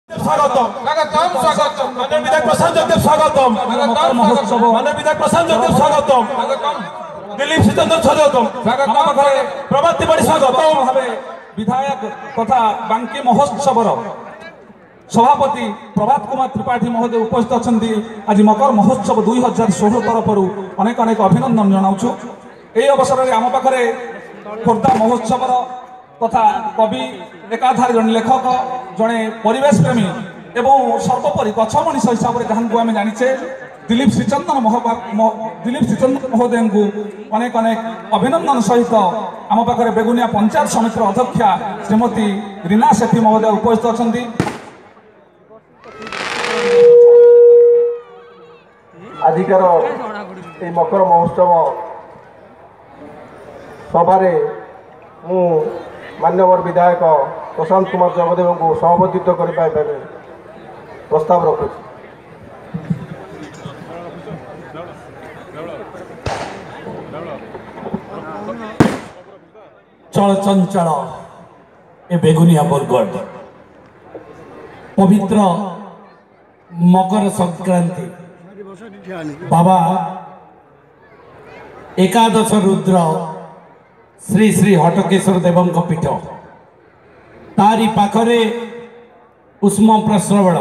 स्वागतम स्वागतम स्वागतम माननीय विधायक प्रशांत जगदेव स्वागतम महोत्सव माननीय विधायक प्रशांत जगदेव स्वागतम दिलीप सिचंदन स्वागतम प्रभात तिवारी स्वागतम भावे विधायक तथा बांकी महोत्सव सभापति प्रभात कुमार त्रिपाठी महोदय उपस्थित अच्छा आज मकर महोत्सव 2016 तरफ अनेक अनेक अभिनंदन जनाऊँ। यही अवसर में आम पाखे खोर्धा महोत्सव तथा कवि एकाधार जन लेखक जड़े परिवेश प्रेमी एवं सर्वोपरि गछ मनीष हिसाब से जहाँ आम जाचे दिलीप श्रीचंदन महोदय को अनेक अनेक अभिनंदन सहित आम पाखे बेगुनिया पंचायत समितिर अध्यक्षा श्रीमती रीना सेठी महोदय उपस्थित अच्छा। आजिकार मकर महोत्सव सभारे मु मान्यवर विधायक प्रशांत कुमार जगदेव को सभापतित्व करने प्रस्ताव रखुଛି। चल चंचल ए बेगुनिया बरगढ़ पवित्र मकर संक्रांति बाबा एकादश रुद्र श्री श्री हटकेश्वर देवं पीठ तारी पाखरे उष्म प्रश्रवण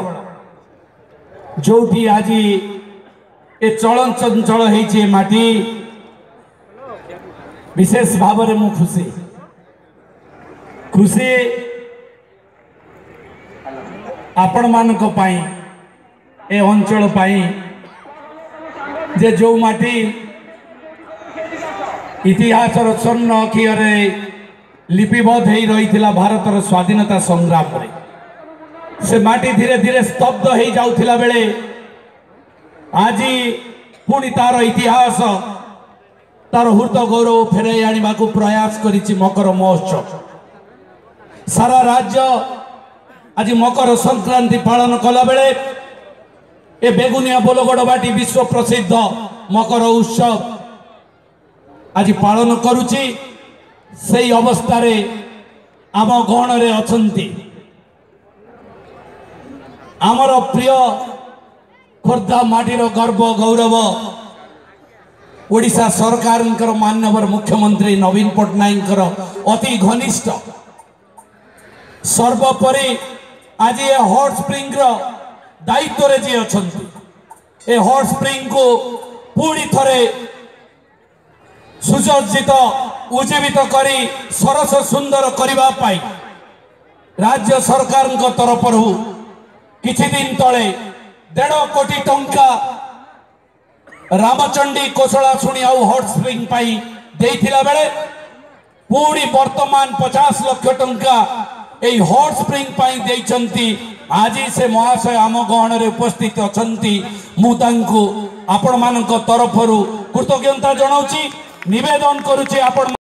जो आज ए चलन चंचल होती माटी विशेष भाव में मु खुशी खुशी आपण मानक पाई ए अंचल पाई जे जो माटी इतिहास स्वर्ण अक्षर लिपिबद्ध हो रही भारतर स्वाधीनता संग्राम रे से माटी धीरे धीरे स्तब्ध हो जाउथिला बेले आज पुणी तार इतिहास तार हृत गौरव फेराई आने को प्रयास करिछि मकर महोत्सव। सारा राज्य आज मकर संक्रांति पालन कला बेले ए बेगुनिया बोलगड़ बाटी विश्व प्रसिद्ध मकर उत्सव आज पालन करुची। से अवस्था रे आम गण रे अछंती आमर प्रिय खोर्धा माटीर गर्व गौरव ओडिशा सरकार मान्यवर मुख्यमंत्री नवीन पट्टनायक अति घनिष्ठ सर्वोपरि आज ये हॉट स्प्रिंग दायित्व रे जी अछंती ए हॉट स्प्रिंग को पुणी थरे सुसज्जित उज्जीवित करी सरस सुंदर करबा पाई राज्य सरकार तरफ किछि दिन तले 1.5 कोटी टंका रामचंडी कोसला शुणी आउ हॉट स्प्रिंग पाई देइथिला बेले पुणी वर्तमान 50 लाख टंका ए हॉट स्प्रिंग पाई देइचंती। आज से महाशय आम गहन रे उपस्थित अछंती मु तांको आपण मानक तरफरु कृतज्ञता जणाउची निवेदन करूची आपण